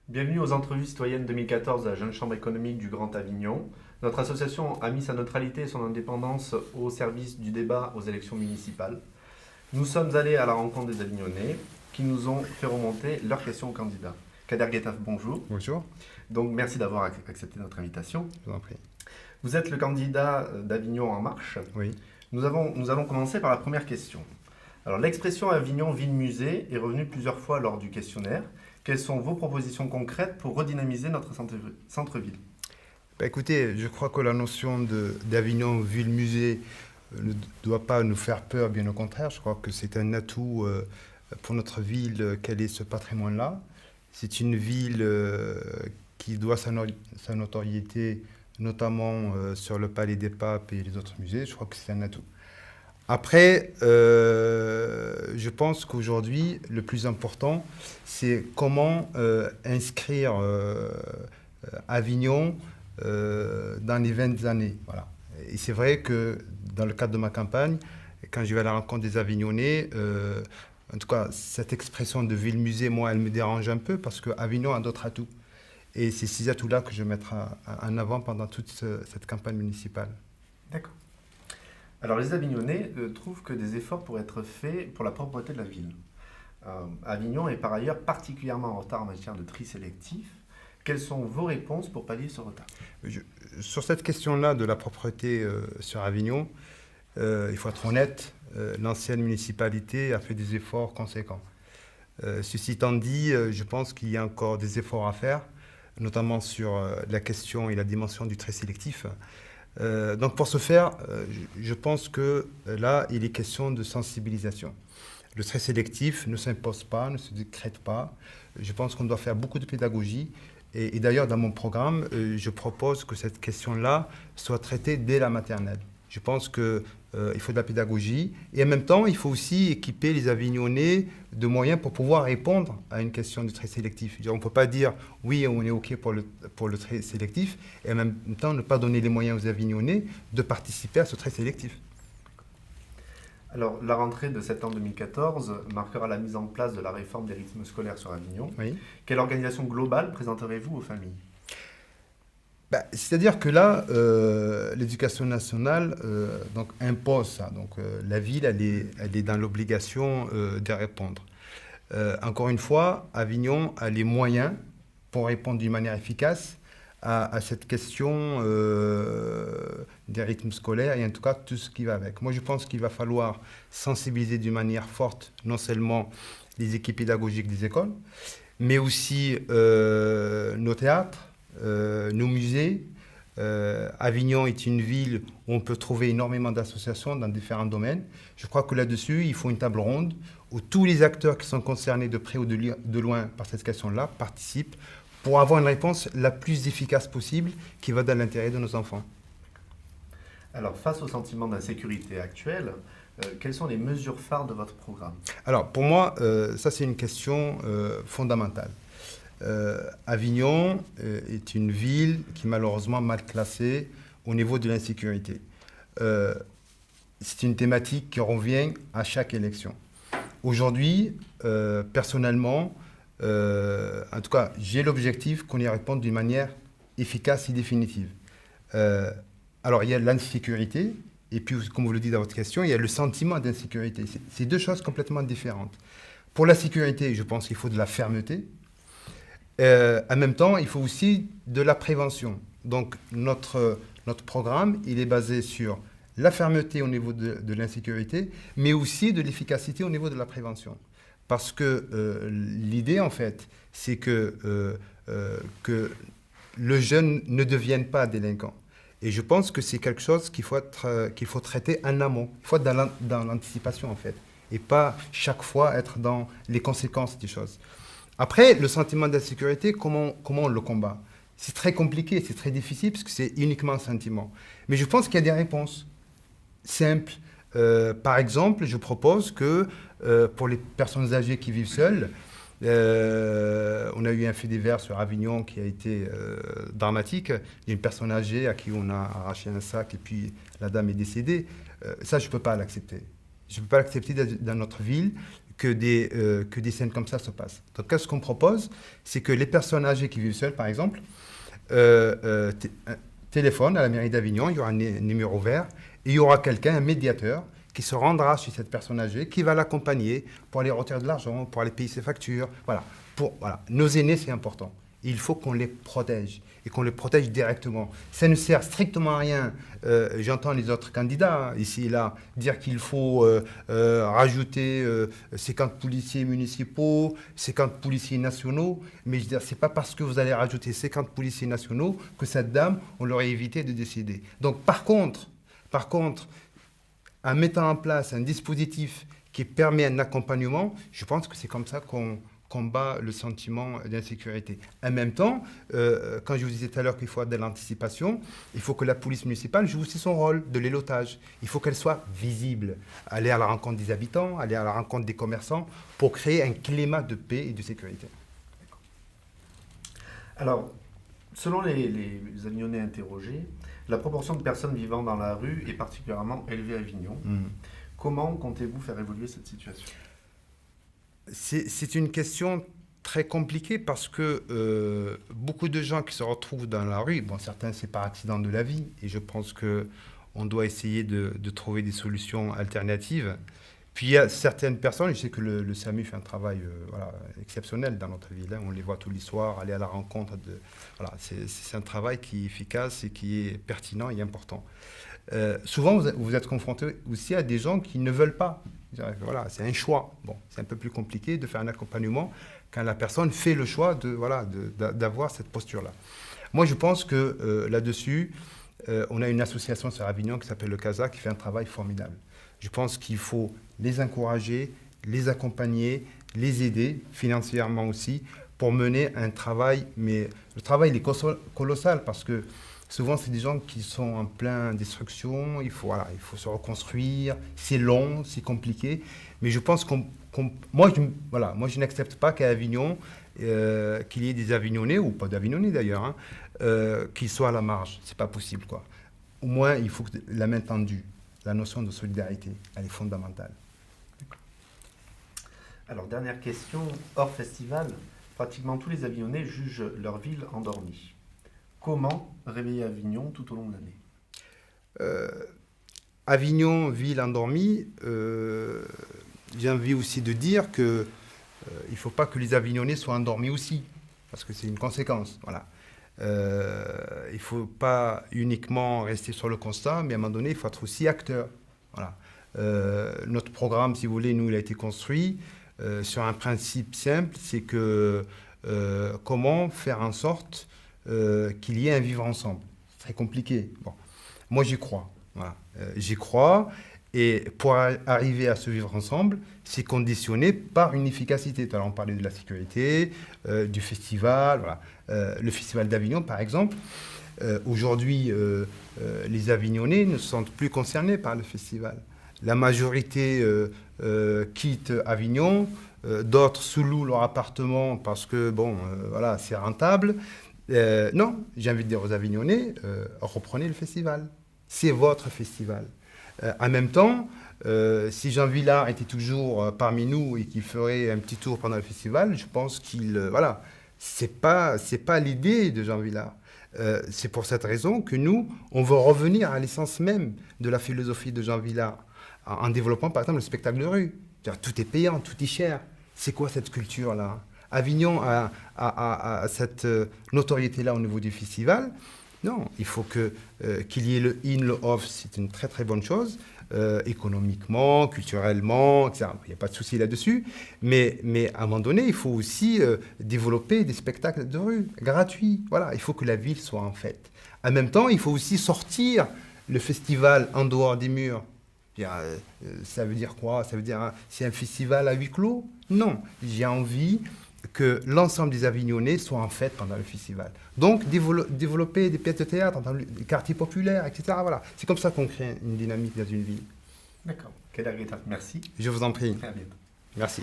Bienvenue aux entrevues citoyennes 2014 de la Jeune Chambre économique du Grand Avignon. Notre association a mis sa neutralité et son indépendance au service du débat aux élections municipales. Nous sommes allés à la rencontre des Avignonnais qui nous ont fait remonter leurs questions aux candidats. Kader Guetaf, bonjour. Bonjour. Donc merci d'avoir accepté notre invitation. Je vous en prie. Vous êtes le candidat d'Avignon En Marche. Oui. Nous allons commencer par la première question. Alors, l'expression Avignon ville-musée est revenue plusieurs fois lors du questionnaire. Quelles sont vos propositions concrètes pour redynamiser notre centre-ville ? Écoutez, je crois que la notion d'Avignon ville-musée ne doit pas nous faire peur, bien au contraire. Je crois que c'est un atout pour notre ville qu'elle ait ce patrimoine-là. C'est une ville qui doit sa notoriété notamment sur le Palais des Papes et les autres musées. Je crois que c'est un atout. Après, je pense qu'aujourd'hui, le plus important, c'est comment inscrire Avignon dans les 20 années. Voilà. Et c'est vrai que dans le cadre de ma campagne, quand je vais à la rencontre des Avignonnais, en tout cas, cette expression de ville-musée, moi, elle me dérange un peu parce qu'Avignon a d'autres atouts. Et c'est ces atouts-là que je mettrai en avant pendant toute cette campagne municipale. D'accord. Alors, les Avignonnais trouvent que des efforts pourraient être faits pour la propreté de la ville. Avignon est par ailleurs particulièrement en retard en matière de tri sélectif. Quelles sont vos réponses pour pallier ce retard ? Sur cette question-là de la propreté sur Avignon, il faut être honnête, l'ancienne municipalité a fait des efforts conséquents. Ceci étant dit, je pense qu'il y a encore des efforts à faire, notamment sur la question et la dimension du tri sélectif. Donc pour ce faire, je pense que là, il est question de sensibilisation. Le tri sélectif ne s'impose pas, ne se décrète pas. Je pense qu'on doit faire beaucoup de pédagogie. Et d'ailleurs, dans mon programme, je propose que cette question-là soit traitée dès la maternelle. Je pense qu'il faut de la pédagogie. Et en même temps, il faut aussi équiper les Avignonnais de moyens pour pouvoir répondre à une question de tri sélectif. On ne peut pas dire « oui, on est OK pour le tri sélectif » et en même temps ne pas donner les moyens aux Avignonnais de participer à ce tri sélectif. Alors, la rentrée de septembre 2014 marquera la mise en place de la réforme des rythmes scolaires sur Avignon. Oui. Quelle organisation globale présenterez-vous aux familles ? C'est-à-dire que là, l'éducation nationale donc impose ça. Donc, la ville, elle est dans l'obligation de répondre. Encore une fois, Avignon a les moyens pour répondre d'une manière efficace à cette question des rythmes scolaires et en tout cas tout ce qui va avec. Moi, je pense qu'il va falloir sensibiliser d'une manière forte non seulement les équipes pédagogiques des écoles, mais aussi nos théâtres, nos musées. Avignon est une ville où on peut trouver énormément d'associations dans différents domaines. Je crois que là-dessus, il faut une table ronde où tous les acteurs qui sont concernés de près ou de loin par cette question-là participent pour avoir une réponse la plus efficace possible qui va dans l'intérêt de nos enfants. Alors, face au sentiment d'insécurité actuel, quelles sont les mesures phares de votre programme ? Alors, pour moi, ça c'est une question fondamentale. Avignon est une ville qui est malheureusement mal classée au niveau de l'insécurité. C'est une thématique qui revient à chaque élection. Aujourd'hui, personnellement, en tout cas, j'ai l'objectif qu'on y réponde d'une manière efficace et définitive. Alors, il y a l'insécurité, et puis, comme vous le dites dans votre question, il y a le sentiment d'insécurité. C'est deux choses complètement différentes. Pour la sécurité, je pense qu'il faut de la fermeté. En même temps, il faut aussi de la prévention. Donc, notre programme, il est basé sur la fermeté au niveau de l'insécurité, mais aussi de l'efficacité au niveau de la prévention. Parce que l'idée, en fait, c'est que le jeune ne devienne pas délinquant. Et je pense que c'est quelque chose qu'il faut traiter en amont. Il faut être dans l'anticipation, en fait, et pas chaque fois être dans les conséquences des choses. Après, le sentiment d'insécurité, comment on le combat ? C'est très compliqué, c'est très difficile, parce que c'est uniquement un sentiment. Mais je pense qu'il y a des réponses simples. Par exemple, je propose que pour les personnes âgées qui vivent seules, on a eu un fait divers sur Avignon qui a été dramatique. Il y a une personne âgée à qui on a arraché un sac et puis la dame est décédée. Ça, je ne peux pas l'accepter. Je ne peux pas l'accepter dans notre ville que des scènes comme ça se passent. Donc, qu'est-ce qu'on propose? C'est que les personnes âgées qui vivent seules, par exemple, téléphonent à la mairie d'Avignon, il y aura un numéro vert, et il y aura quelqu'un, un médiateur, qui se rendra chez cette personne âgée, qui va l'accompagner pour aller retirer de l'argent, pour aller payer ses factures. Voilà. Voilà. Nos aînés, c'est important. Il faut qu'on les protège et qu'on les protège directement. Ça ne sert strictement à rien. J'entends les autres candidats, ici et là, dire qu'il faut rajouter 50 policiers municipaux, 50 policiers nationaux. Mais je veux dire, ce n'est pas parce que vous allez rajouter 50 policiers nationaux que cette dame, on l'aurait évité de décéder. Donc, par contre, en mettant en place un dispositif qui permet un accompagnement, je pense que c'est comme ça qu'on combat le sentiment d'insécurité. En même temps, quand je vous disais tout à l'heure qu'il faut de l'anticipation, il faut que la police municipale joue aussi son rôle de l'élotage. Il faut qu'elle soit visible, aller à la rencontre des habitants, aller à la rencontre des commerçants pour créer un climat de paix et de sécurité. Alors, selon les Avignonnais interrogés, la proportion de personnes vivant dans la rue est particulièrement élevée à Avignon. Comment comptez-vous faire évoluer cette situation ? C'est une question très compliquée parce que beaucoup de gens qui se retrouvent dans la rue, bon, certains c'est par accident de la vie, et je pense qu'on doit essayer de trouver des solutions alternatives. Puis il y a certaines personnes, je sais que le SAMU fait un travail exceptionnel dans notre ville, hein, on les voit tous les soirs, aller à la rencontre voilà, c'est un travail qui est efficace et qui est pertinent et important. Souvent, vous êtes confronté aussi à des gens qui ne veulent pas. Voilà, c'est un choix. Bon, c'est un peu plus compliqué de faire un accompagnement quand la personne fait le choix d'avoir cette posture-là. Moi, je pense que là-dessus, on a une association sur Avignon qui s'appelle le CASA qui fait un travail formidable. Je pense qu'il faut les encourager, les accompagner, les aider financièrement aussi pour mener un travail. Mais le travail il est colossal parce que souvent, c'est des gens qui sont en pleine destruction, il faut se reconstruire, c'est long, c'est compliqué. Mais je pense moi, je n'accepte pas qu'à Avignon, qu'il y ait des Avignonnais, ou pas d'Avignonnais d'ailleurs, hein, qui soient à la marge. C'est pas possible, quoi. Au moins, il faut que la main tendue, la notion de solidarité, elle est fondamentale. Alors, dernière question, hors festival, pratiquement tous les Avignonnais jugent leur ville endormie. Comment réveiller Avignon tout au long de l'année ? Avignon, ville endormie, j'ai envie aussi de dire que il ne faut pas que les Avignonnais soient endormis aussi, parce que c'est une conséquence. Voilà. Il ne faut pas uniquement rester sur le constat, mais à un moment donné, il faut être aussi acteur. Voilà. Notre programme, si vous voulez, nous, il a été construit sur un principe simple, c'est que comment faire en sorte qu'il y ait un vivre ensemble. C'est très compliqué. Bon. Moi, j'y crois. Voilà. J'y crois. Et pour arriver à ce vivre ensemble, c'est conditionné par une efficacité. Alors, on parlait de la sécurité, du festival. Voilà. Le festival d'Avignon, par exemple. Aujourd'hui, les Avignonnais ne se sentent plus concernés par le festival. La majorité quitte Avignon. D'autres sous-louent leur appartement parce que, voilà, c'est rentable. Non, j'ai envie de dire aux Avignonnais, reprenez le festival. C'est votre festival. En même temps, si Jean Vilar était toujours parmi nous et qu'il ferait un petit tour pendant le festival, je pense qu'il... voilà, c'est pas l'idée de Jean Vilar. C'est pour cette raison que nous, on veut revenir à l'essence même de la philosophie de Jean Vilar, en développant par exemple le spectacle de rue. Tout est payant, tout est cher. C'est quoi cette culture-là ? Avignon a cette notoriété-là au niveau du festival. Non, il faut qu'il y ait le in, le off, c'est une très très bonne chose, économiquement, culturellement, etc. Il n'y a pas de souci là-dessus. Mais à un moment donné, il faut aussi développer des spectacles de rue, gratuits. Voilà, il faut que la ville soit en fête. En même temps, il faut aussi sortir le festival en dehors des murs. Ça veut dire quoi ? Ça veut dire, c'est un festival à huis clos ? Non, j'ai envie que l'ensemble des Avignonnais soient en fête pendant le festival. Donc, développer des pièces de théâtre dans les quartiers populaires, etc. Voilà. C'est comme ça qu'on crée une dynamique dans une ville. D'accord. Kader Guetta, merci. Je vous en prie. À bientôt. Merci.